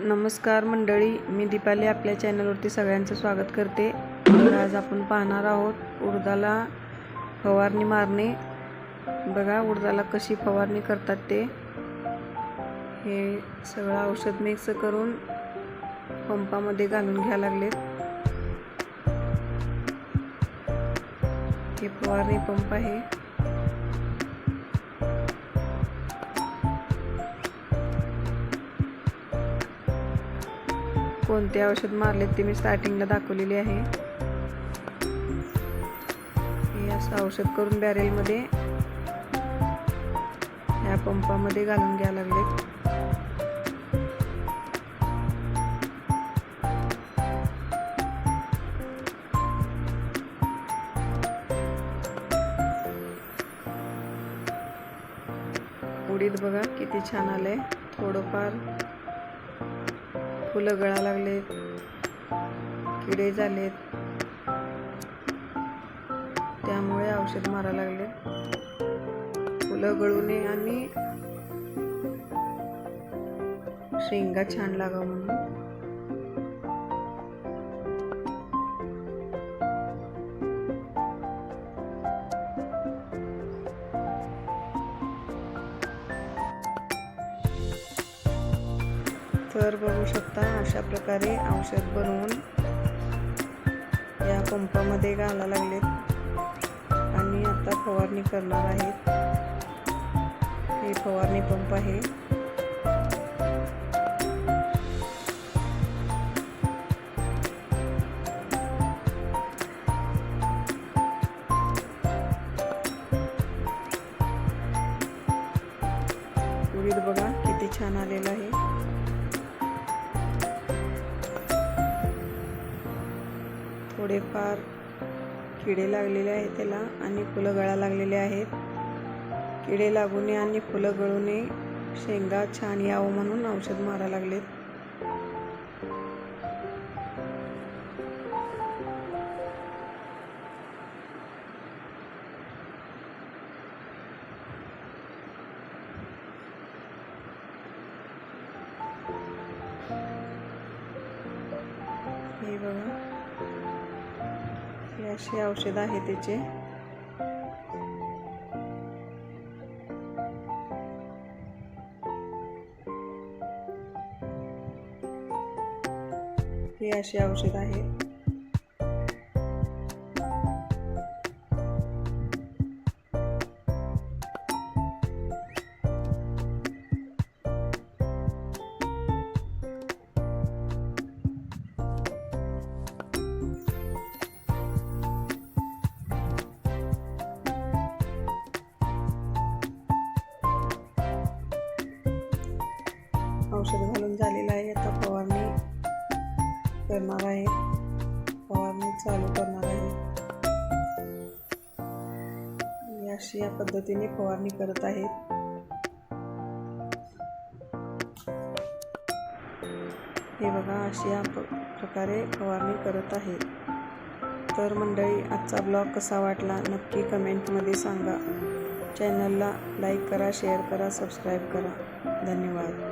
नमस्कार मंडळी, मी दीपाली आपल्या चॅनलवरती सगळ्यांचं स्वागत करते। तर आज आपण पाहणार आहोत उडदाला फवारणी मारणे। बघा उडदाला कशी फवारणी करतात ते। हे सगळं औषध मिक्स करून पंपामध्ये घालून घ्या लागलेत। हे फवारणी पंप आहे। कोणते औषध मारले ते मी स्टार्टिंगला दाखवलेले आहे। हे असं औषध करून बॅरेलमध्ये या पंपामध्ये घालून घ्या लागलेत। उडीद बघा किती छान आले, थोडंफार फुलं गळा लागले, किडे झालेत, त्यामुळे औषध मारा लागले। फुलं गळू नये आणि शेंगा छान लागावं म्हणून। तर बघू शकता अशा प्रकारे औषध बनवून या पंपामध्ये घाला लागलेत आणि आता फवारणी करणार आहेत। हे फवारणी पंप आहे। उडीद बघा किती छान आलेला आहे। थोडेफार किडे लागलेले आहेत त्याला आणि फुलं गळा लागलेले आहेत। किडे लागू नये आणि फुलं गळू नये, शेंगा छान यावं म्हणून औषध मारा लागलेत। हे बघा हे असे औषध आहे त्याचे। हे असे औषध आहे। औषध घालून झालेलं आहे। आता फवारणी करणार आहे, फवारणी चालू करणार आहे। अशी या पद्धतीने फवारणी करत आहेत। हे बघा अशी या प्रकारे फवारणी करत आहेत। तर मंडळी आजचा ब्लॉग कसा वाटला नक्की कमेंटमध्ये सांगा। चॅनलला लाईक करा, शेअर करा, सबस्क्राईब करा। धन्यवाद।